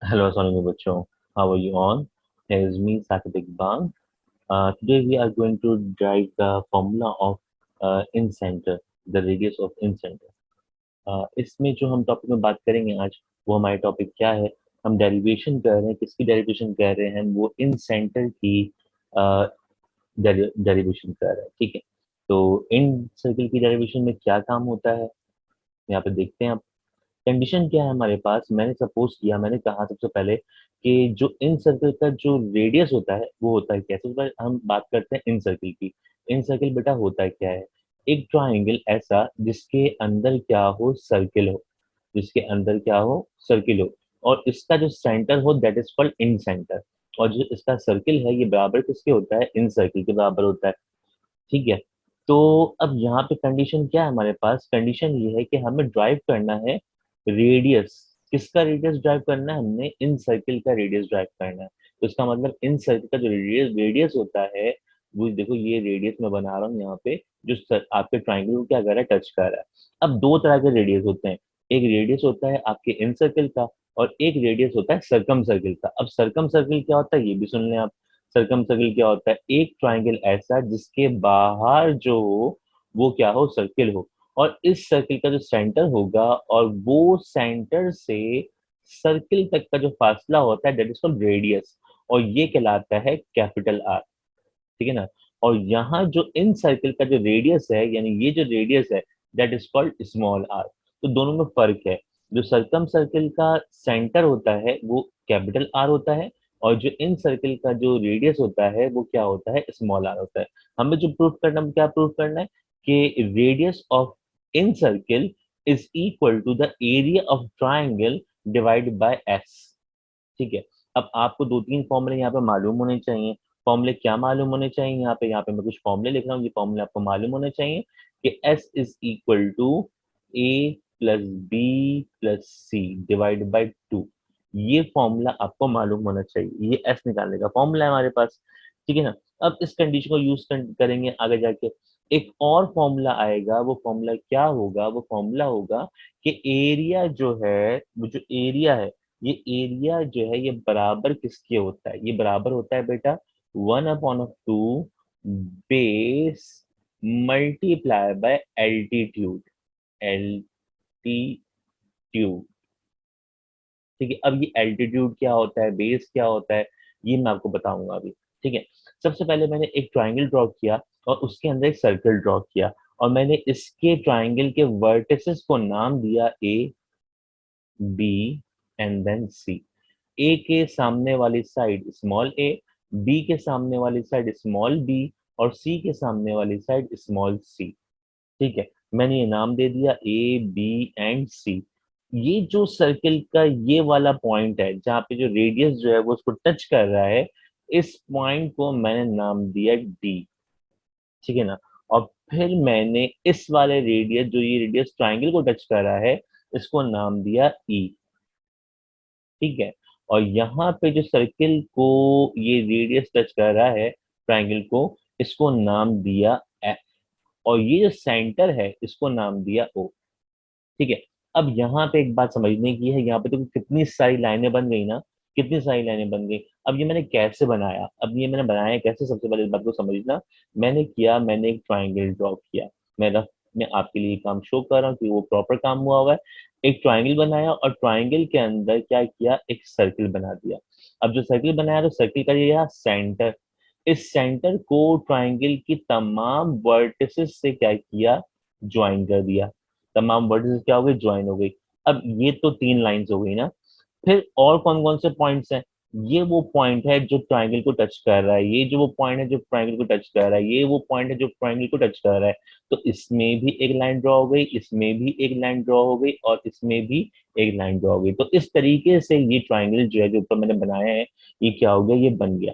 Hello, assalamualaikum बच्चों. How are you all? Here is me, Sakit Iqbal. Today we are going to derive the formula of in-center, the radius of in-center. इसमें जो हम topic में बात करेंगे आज, वो हमारे टॉपिक क्या है? हम डेरिवेशन कर रहे हैं, किसकी डेरिवेशन कर रहे हैं? वो इन-सेंटर की डेरिवेशन कर रहे हैं, ठीक है? तो इन सर्कल की डेरिवेशन में क्या काम होता है? यहाँ पे देखते हैं आप. कंडीशन क्या है हमारे पास? मैंने सपोज किया, मैंने कहा सबसे पहले कि जो इन सर्कल का जो रेडियस होता है वो होता है क्या? सबसे पहले हम बात करते हैं इन सर्कल की. इन सर्कल बेटा होता है क्या है? एक ट्राइंगल ऐसा जिसके अंदर क्या हो, सर्किल हो. जिसके अंदर क्या हो, सर्किल हो. और इसका जो सेंटर हो that is called in centre. और जो इसका सर्किल है ये बराबर किसके होता है? इन सर्किल के बराबर होता है. ठीक है. तो अब यहाँ पे कंडीशन क्या है हमारे पास? कंडीशन ये है कि हमें ड्राइव करना है रेडियस. किसका रेडियस ड्राइव करना है? हमने इन सर्किल का रेडियस ड्राइव करना है. तो इसका मतलब इन सर्किल का जो रेडियस रेडियस होता है, वो देखो ये रेडियस मैं बना रहा हूँ यहाँ पे. जो आपके ट्राइंगल को क्या कर रहा है? टच कर रहा है. अब दो तरह के रेडियस होते हैं. एक रेडियस होता है आपके इन सर्किल का, और एक रेडियस होता है सरकम सर्किल का. अब सरकम सर्किल क्या होता है ये भी सुन लें आप. सरकम सर्किल क्या होता है? एक ट्राइंगल ऐसा जिसके बाहर जो हो वो क्या हो, सर्किल हो. और इस सर्किल का जो सेंटर होगा, और वो सेंटर से सर्किल तक का जो फासला होता है दैट इज कॉल्ड रेडियस. और ये कहलाता है कैपिटल आर. ठीक है ना? और यहाँ जो इन सर्किल का जो रेडियस है, यानी ये जो रेडियस है, that is called small R. तो दोनों में फर्क है. जो सरकम सर्किल का सेंटर होता है वो कैपिटल आर होता है, और जो इन सर्किल का जो रेडियस होता है वो क्या होता है? स्मॉल आर होता है. हमें जो प्रूफ करना है, क्या प्रूफ करना है? कि radius of incircle is equal to the area of triangle divide by S. ठीक है. अब आपको दो तीन फॉर्मूले यहाँ पे मालूम होने चाहिए. फॉर्मूले क्या मालूम होने चाहिए? यहाँ पे मैं कुछ फॉर्मूले लिख रहा हूँ, ये फॉर्मूले आपको मालूम होने चाहिए कि S is equal to A plus B plus C divide by two. ये फॉर्मूला आपको मालूम होना चाहिए. ये S निकालने का फॉर्मूला है हमारे पास. ठीक है ना? अब इस कंडीशन को यूज करेंगे आगे जाके. एक और फॉर्मूला आएगा. वो फॉर्मूला क्या होगा? वो फॉर्मूला होगा कि एरिया जो है, वो जो एरिया है, ये एरिया जो है ये बराबर किसके होता है? ये बराबर होता है बेटा 1/2 base multiply by altitude. Altitude. ठीक है. अब ये एल्टीट्यूड क्या होता है, बेस क्या होता है, ये मैं आपको बताऊंगा अभी. ठीक है. सबसे पहले मैंने एक ट्राइंगल ड्रॉ किया, और उसके अंदर एक सर्कल ड्रॉ किया, और मैंने इसके ट्राइंगल के वर्टिसेस को नाम दिया ए, B and then C. A के सामने वाली साइड स्मॉल ए, बी के सामने वाली साइड स्मॉल बी, और सी के सामने वाली साइड स्मॉल सी. ठीक है. मैंने ये नाम दे दिया ए बी एंड सी. ये जो सर्किल का ये वाला पॉइंट है जहाँ पे जो रेडियस जो है वो उसको टच कर रहा है, इस पॉइंट को मैंने नाम दिया डी. ठीक है ना? और फिर मैंने इस वाले रेडियस, जो ये रेडियस ट्राइंगल को टच कर रहा है, इसको नाम दिया ई. ठीक है. और यहाँ पे जो सर्किल को ये रेडियस टच कर रहा है, ट्राइंगल को, इसको नाम दिया एफ. और ये जो सेंटर है इसको नाम दिया ओ. ठीक है. अब यहाँ पे एक बात समझने की है. यहाँ पे तो कितनी सारी लाइनें बन गई ना, कितनी सारी लाइनें बन गई. अब ये मैंने कैसे बनाया? अब ये मैंने बनाया कैसे? सबसे पहले इस बात को समझना. मैंने एक ट्राइंगल ड्रॉ किया. मैं आपके लिए काम शो कर रहा हूँ कि वो प्रॉपर काम हुआ है. एक ट्राइंगल बनाया, और ट्राइंगल के अंदर क्या किया? एक सर्किल बना दिया. अब जो सर्किल बनाया तो सर्किल का ये सेंटर, इस सेंटर को ट्राइंगल की तमाम वर्टिसेस से क्या किया? ज्वाइन कर दिया. तमाम वर्टिसेस क्या हो गई? ज्वाइन हो गई. अब ये तो तीन लाइंस हो गई ना. फिर और कौन कौन से पॉइंट्स हैं? ये वो पॉइंट है जो ट्राइंगल को टच कर रहा है. ये जो वो पॉइंट है जो ट्राइंगल को टच कर रहा है. ये वो पॉइंट है जो ट्राइंगल को टच कर रहा है. तो इसमें भी एक लाइन ड्रॉ हो गई, इसमें भी एक लाइन ड्रॉ हो गई, और इसमें भी एक लाइन ड्रॉ हो गई. तो इस तरीके से ये ट्राइंगल जो है, जो ऊपर मैंने बनाया है, ये क्या हो गया? ये बन गया.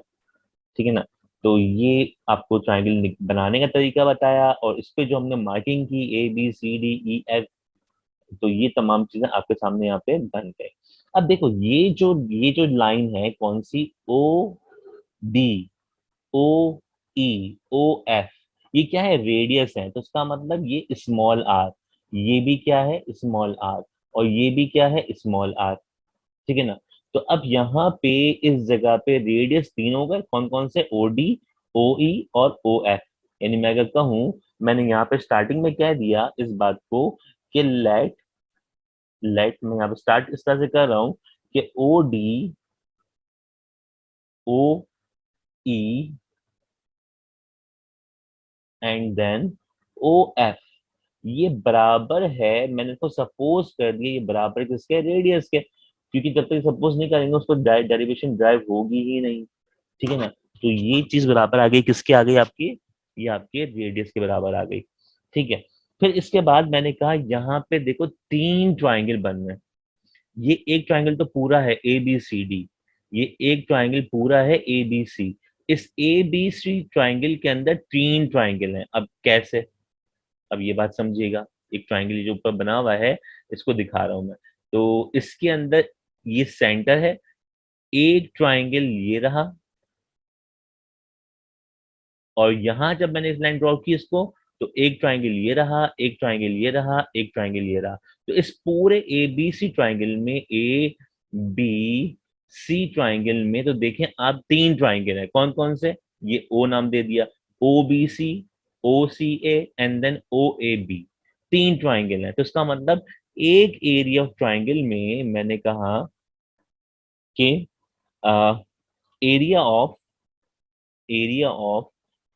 ठीक है ना? तो ये आपको ट्राइंगल बनाने का तरीका बताया, और इस पे जो हमने मार्किंग की A B C D E F, तो ये तमाम चीजें आपके सामने यहाँ पे बन गए. अब देखो ये जो लाइन है कौन सी? ओ डी, ओ ई, ओ एफ. ये क्या है? रेडियस है. तो इसका मतलब ये स्मॉल आर. ये भी क्या है? Small R. और ये भी क्या है? Small R. ठीक है ना? तो अब यहाँ पे इस जगह पे रेडियस तीन हो गए, कौन कौन से, ओ डी, ओ ई और ओ एफ। यानी मैं अगर कहूँ, मैंने यहाँ पे स्टार्टिंग में कह दिया इस बात को कि लेट मैं यहाँ पे स्टार्ट इस तरह से कर रहा हूँ कि O D, O E and then O F, ये बराबर है, मैंने इसको सपोज कर दिया ये बराबर है किसके, रेडियस के, क्योंकि जब तक सपोज नहीं करेंगे उसको डेरिवेशन ड्राइव होगी ही नहीं। ठीक है ना। तो ये चीज बराबर आ गई, किसके आ गई आपकी, ये आपके रेडियस के बराबर आ गई। ठीक है। फिर इसके बाद मैंने कहा यहाँ पे देखो तीन ट्राइंगल बन रहे हैं। ये एक ट्राइंगल तो पूरा है ए बी सी डी, ये एक ट्राइंगल पूरा है ए बी सी। इस ए बी सी ट्राइंगल के अंदर तीन ट्राइंगल हैं। अब कैसे, अब ये बात समझिएगा। एक ट्राइंगल जो ऊपर बना हुआ है, इसको दिखा रहा हूं मैं। तो इसके अंदर ये सेंटर है, एक ट्राइंगल ये रहा, और यहां जब मैंने इस लाइन ड्रॉ की इसको, तो एक ट्राइंगल ये रहा, एक ट्राइंगल ये रहा, एक ट्राइंगल ये रहा। तो इस पूरे ए बी सी ट्राइंगल में, ए बी सी ट्राइंगल में, तो देखें आप तीन ट्राइंगल है, कौन कौन से, ये ओ नाम दे दिया, O B C, O C A and then O A B. तीन ट्राइंगल है, तो इसका मतलब एक एरिया ऑफ ट्राइंगल में मैंने कहा कि area of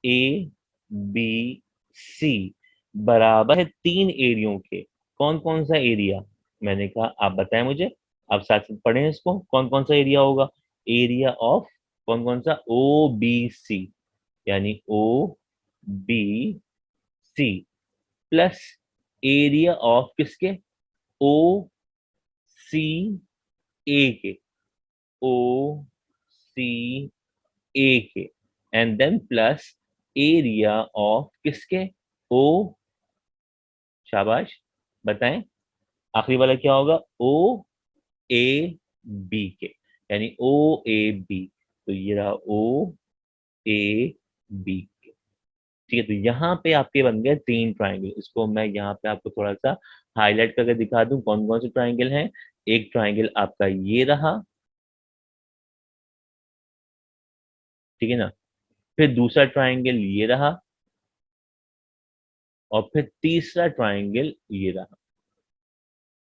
A B C बराबर है तीन एरियो के। कौन कौन सा एरिया, मैंने कहा आप बताएं मुझे, आप साथ साथ पढ़ें इसको, कौन कौन सा एरिया होगा, एरिया ऑफ कौन कौन सा, ओ बी सी, यानी O B C plus area of किसके, ओ सी ए के, ओ सी ए के and then plus area of किसके, ओ, शाबाश, बताएं आखिरी वाला क्या होगा, ओ ए बी के, यानी ओ ए बी। तो ये रहा ओ ए बी के। ठीक है, तो यहाँ पे आपके बन गए तीन ट्राइंगल। इसको मैं यहाँ पे आपको थोड़ा सा हाईलाइट करके दिखा दूं कौन कौन से ट्राइंगल हैं। एक ट्राइंगल आपका ये रहा, ठीक है ना, फिर दूसरा ट्राइंगल ये रहा, और फिर तीसरा ट्राइंगल ये रहा।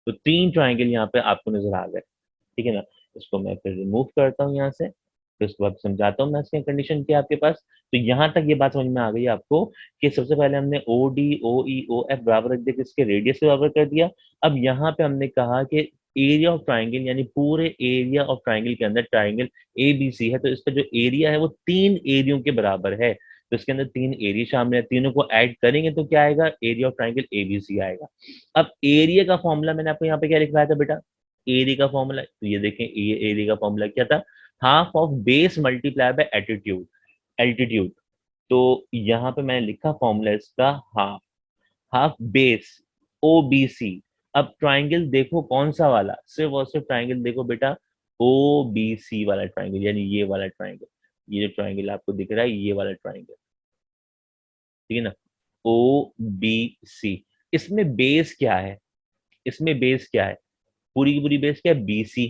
तो तीन ट्राइंगल यहाँ पे आपको नजर आ गए। ठीक है ना। इसको मैं फिर रिमूव करता हूँ यहाँ से, फिर उसके बाद समझाता हूँ मैं इसकी कंडीशन क्या है आपके पास। तो यहाँ तक ये बात समझ में आ गई आपको कि सबसे पहले हमने ओ डी, ओ ई, ओ एफ बराबर रख दिया, किसके, रेडियस के बराबर कर दिया। अब यहाँ पे हमने कहा कि एरिया ऑफ ट्राइंगल, यानी पूरे एरिया ऑफ ट्राइंगल के अंदर ट्राइंगल ए बी सी है, तो इसका जो एरिया है वो तीन एरियो के बराबर है। तो इसके अंदर तीन एरिया शामिल है, तीनों को ऐड करेंगे तो क्या आएगा, area of triangle A B C आएगा। अब एरिया का फॉर्मूला मैंने आपको यहाँ पे क्या लिखवाया था बेटा, एरिया का फॉर्मूला, तो ये देखें ये एरिया का फॉर्मूला क्या था, half of base multiply by attitude, altitude. तो यहाँ पे मैंने लिखा फॉर्मूला इसका, half, half base O B C. अब ट्राइंगल देखो कौन सा वाला, सिर्फ और सिर्फ ट्राइंगल देखो बेटा, ओ बी सी वाला ट्राइंगल, यानी ये वाला ट्राइंगल, ये जो ट्राइंगल आपको दिख रहा है ये वाला ट्राइंगल, ठीक है ना, ओ बी सी। इसमें बेस क्या है, इसमें बेस क्या है, पूरी की पूरी बेस क्या है, बीसी,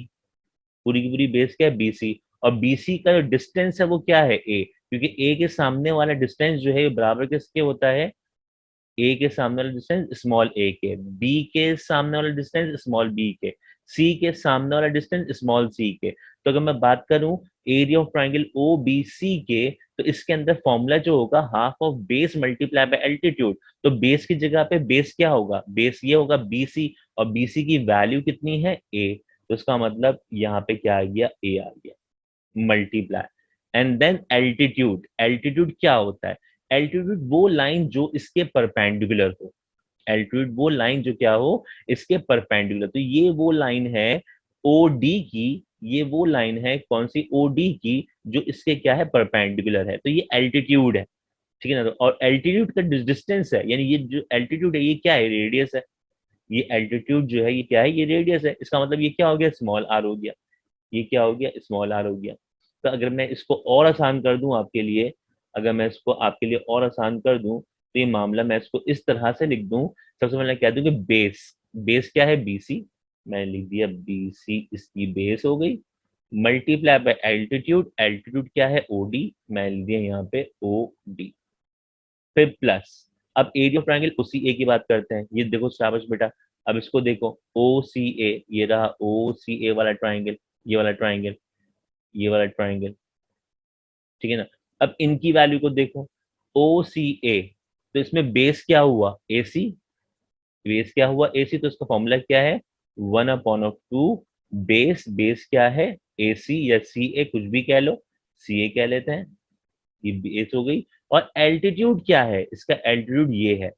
पूरी की पूरी बेस क्या है, बीसी। और बीसी का जो डिस्टेंस है वो क्या है, ए, क्योंकि ए के सामने वाला डिस्टेंस जो है ये बराबर किसके होता है, ए के सामने वाला डिस्टेंस स्मॉल ए के, बी के सामने वाला डिस्टेंस स्मॉल बी के, सी के सामने वाला डिस्टेंस स्मॉल सी के। तो अगर मैं बात करूं area of triangle O B C के, तो इसके अंदर फॉर्मूला जो होगा half of base multiply by altitude. तो बेस की जगह पे बेस क्या होगा, बेस ये होगा बी सी, और बी सी की वैल्यू कितनी है, ए। तो इसका मतलब यहाँ पे क्या आ गया, ए आ गया, multiply and then altitude. Altitude क्या होता है, एल्टीट्यूड वो लाइन जो इसके परपेंडिकुलर हो, एल्टीट्यूड वो लाइन जो क्या हो, इसके परपेंडिकुलर। तो ये वो लाइन है ओ डी की, ये वो लाइन है कौन सी, ओ डी की, जो इसके क्या है, परपेंडिकुलर है। तो ये एल्टीट्यूड है, ठीक है ना। तो और एल्टीट्यूड का डिस्टेंस है, यानी ये जो एल्टीट्यूड है ये क्या है, रेडियस है। ये एल्टीट्यूड जो है ये क्या है, ये रेडियस है। इसका मतलब ये क्या हो गया, स्मॉल आर हो गया, ये क्या हो गया, स्मॉल आर हो गया। तो अगर मैं इसको और आसान कर दूं आपके लिए, अगर मैं इसको आपके लिए और आसान कर दूं, तो ये मामला मैं इसको इस तरह से लिख दूं, सबसे पहले कह दूं कि बेस, बेस क्या है, बीसी, मैंने लिख दिया बीसी इसकी बेस हो गई। मल्टीप्लाई बाय एल्टीट्यूड, एल्टीट्यूड क्या है OD, मैं लिख दिया यहाँ पे OD, फिर प्लस, अब एरिया ऑफ ट्रायंगल उसी ए की बात करते हैं, ये देखो शाबाश बेटा, अब इसको देखो OCA, ये रहा OCA वाला ट्रायंगल, ये वाला ट्रायंगल, ये वाला ट्रायंगल, ठीक है ना। अब इनकी वैल्यू को देखो OCA, तो इसमें बेस क्या हुआ AC, बेस क्या हुआ AC, तो इसका फॉर्मूला क्या है 1/2, बेस बेस क्या है AC या CA, कुछ भी कह लो, CA कह लेते हैं, ये बेस हो गई। और एल्टीट्यूड क्या है, इसका एल्टीट्यूड ये है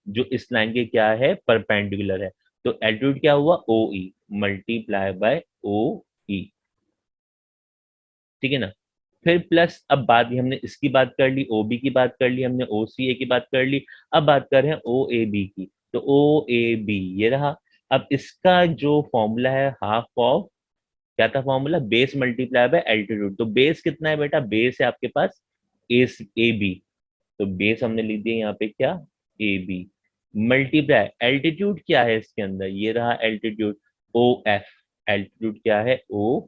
जो इस लाइन के क्या है परपेंडिकुलर है, तो एल्टीट्यूड क्या हुआ OE मल्टीप्लाई बाय OE, ठीक है ना। फिर प्लस, अब बात हमने इसकी बात कर ली, OB की बात कर ली हमने, OCA की बात कर ली, अब बात कर रहे हैं OAB की, तो OAB ये रहा। अब इसका जो फॉर्मूला है हाफ ऑफ, क्या था formula, base multiply by altitude, तो बेस कितना है बेटा, बेस है आपके पास AB, तो बेस हमने लिख दिया यहाँ पे क्या AB, मल्टीप्लाई एल्टीट्यूड क्या है इसके अंदर, ये रहा एल्टीट्यूड OF, एल्टीट्यूड क्या है O।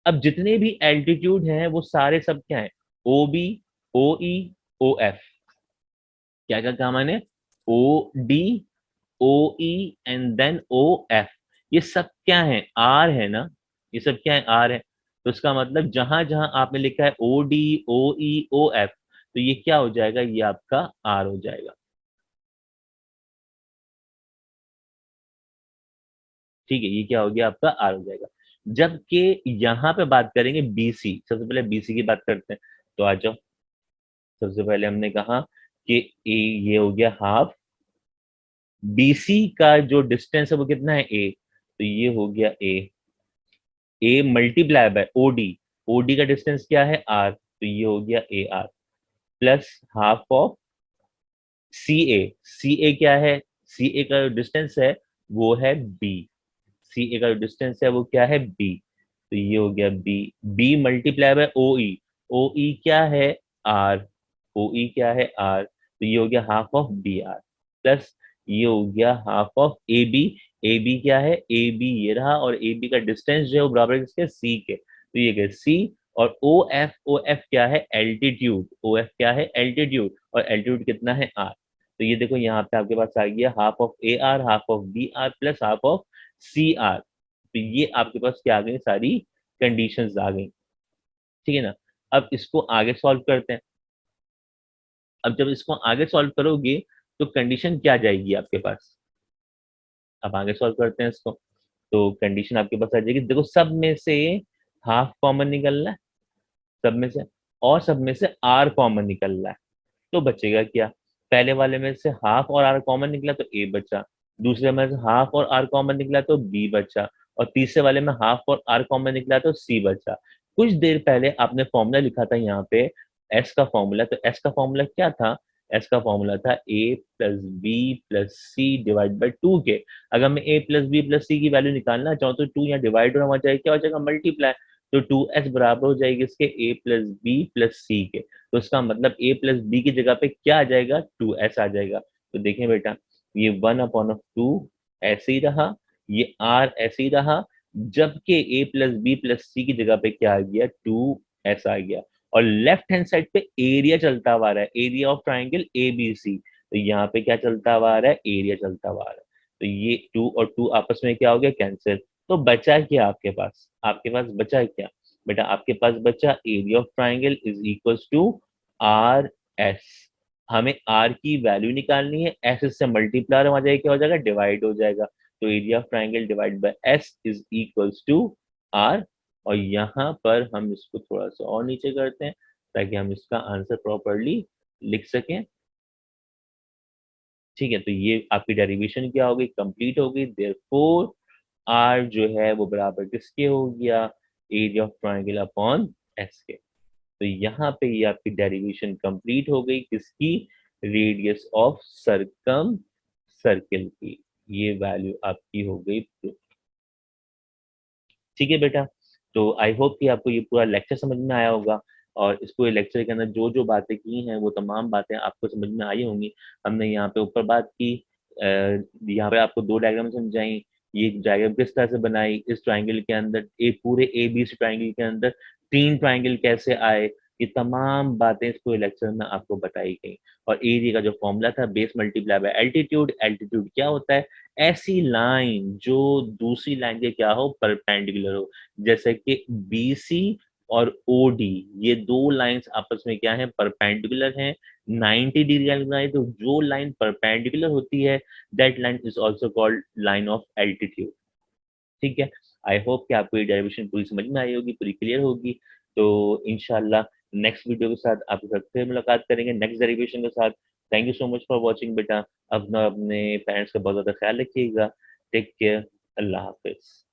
अब जितने भी एल्टीट्यूड हैं वो सारे सब क्या है OB OE OF, क्या क्या कहा मैंने OD OE and then OF, ये सब क्या है R है ना, ये सब क्या है R है, तो इसका मतलब जहां जहां आपने लिखा है OD OE OF, तो ये क्या हो जाएगा, ये आपका R हो जाएगा, ठीक है, ये क्या हो गया आपका R हो जाएगा। जबकि यहाँ पे बात करेंगे BC, सबसे पहले BC की बात करते हैं, तो आ जाओ, सबसे पहले हमने कहा कि ये हो गया हाफ, BC का जो डिस्टेंस है वो कितना है A, तो ये हो गया A multiply by OD, OD का डिस्टेंस क्या है R, तो ये हो गया AR, plus half of CA, CA क्या है, CA का जो डिस्टेंस है वो है B, CA का जो डिस्टेंस है वो क्या है B, तो ये हो गया B multiply by OE, OE क्या है R, OE क्या है R, तो ये हो गया हाफ ऑफ BR, प्लस ये हो गया हाफ ऑफ AB, AB क्या है AB ये रहा, और AB का डिस्टेंस जो है वो बराबर है किसके C के, तो ये गया C, और OF क्या है एल्टीट्यूड, OF क्या है एल्टीट्यूड, और एल्टीट्यूड कितना है R, तो ये देखो यहाँ पे आपके पास आ गया half of AR half of BR plus half of CR, तो ये आपके पास क्या आ गई, सारी कंडीशंस आ गई, ठीक है ना। अब इसको आगे सॉल्व करते हैं, अब जब इसको आगे सॉल्व करोगे तो कंडीशन क्या जाएगी आपके पास, अब आगे सॉल्व करते हैं इसको, तो कंडीशन आपके पास आ जाएगी, देखो सब में से हाफ कॉमन निकल रहा है, सब में से, और सब में से आर कॉमन निकल रहा है, तो बचेगा क्या, पहले वाले में से हाफ और आर कॉमन निकला तो ए बचा, दूसरे में से हाफ और आर कॉमन निकला तो बी बचा, और तीसरे वाले में हाफ और आर कॉमन निकला तो सी बचा। कुछ देर पहले आपने फॉर्मूला लिखा था यहाँ पे एस का फॉर्मूला, तो एस का फॉर्मूला क्या था, एस का फॉर्मूला था A plus B plus C divide by two के, अगर मैं A plus B plus C की वैल्यू निकालना चाहूँ तो टू यहाँ डिवाइड होना चाहिए, क्या हो जाएगा मल्टीप्लाई, तो 2s बराबर हो जाएगी इसके a प्लस बी प्लस सी के, तो इसका मतलब a प्लस बी की जगह पे क्या आ जाएगा 2s आ जाएगा, तो देखें बेटा ये 1/2 ऐसे ही रहा, ये r ऐसे ही रहा, जबकि a plus B plus C की जगह पे क्या आ गया 2s आ गया, और लेफ्ट हैंड साइड पे एरिया चलता हुआ आ रहा है, एरिया ऑफ ट्राइंगल ABC, तो यहाँ पे क्या चलता हुआ आ रहा है एरिया चलता हुआ आ रहा है, तो ये 2 और 2 आपस में क्या हो गया कैंसिल, तो बचा क्या आपके पास, आपके पास बचा क्या बेटा, आपके पास बचा area of triangle is equals to RS, हमें R की वैल्यू निकालनी है, S से मल्टीप्लाई हो जाएगा, क्या हो जाएगा डिवाइड हो जाएगा, तो area of triangle divide by S is equals to R, और यहाँ पर हम इसको थोड़ा सा और नीचे करते हैं ताकि हम इसका आंसर प्रॉपरली लिख सकें, ठीक है, तो ये आपकी डेरिवेशन क्या हो गई कंप्लीट हो गई, देयरफॉर आर जो है वो बराबर किसके हो गया area of triangle upon S के, तो यहाँ पे ये आपकी डेरिवेशन कंप्लीट हो गई किसकी, रेडियस ऑफ सर्कम सर्किल की, ये वैल्यू आपकी हो गई proof। ठीक है बेटा, तो आई होप कि आपको ये पूरा लेक्चर समझ में आया होगा, और इस पूरे लेक्चर के अंदर जो जो बातें की हैं वो तमाम बातें आपको समझ में आई होंगी। हमने यहाँ पे ऊपर बात की, यहाँ पे आपको दो डायग्राम समझाई, ये डायग्राम किस तरह से बनाई, इस ट्राइंगल के अंदर एक पूरे ABC ट्राइंगल के अंदर 3 ट्राइंगल कैसे आए, ये तमाम बातें इस पूरे लेक्चर में आपको बताई गई। और एरिया का जो फॉर्मूला था base multiply by altitude, altitude क्या होता है, ऐसी लाइन जो दूसरी लाइन के क्या हो, परपेंडिकुलर हो, जैसे कि BC और OD, ये दो लाइंस आपस में क्या है, परपेंडिकुलर हैं, 90 डिग्री एंगल बनाई, तो जो लाइन परपेंडिकुलर होती है that line is also called line of altitude. ठीक है, आई होप कि आपको ये डेरिवेशन पूरी समझ में आई होगी, पूरी क्लियर होगी। तो इंशाल्लाह नेक्स्ट वीडियो के साथ आपके साथ फिर मुलाकात करेंगे नेक्स्ट डेरिवेशन के साथ। Thank you so much for watching बेटा, अपना अपने पेरेंट्स का बहुत ज़्यादा ख्याल रखिएगा। टेक केयर, अल्लाह हाफिज़।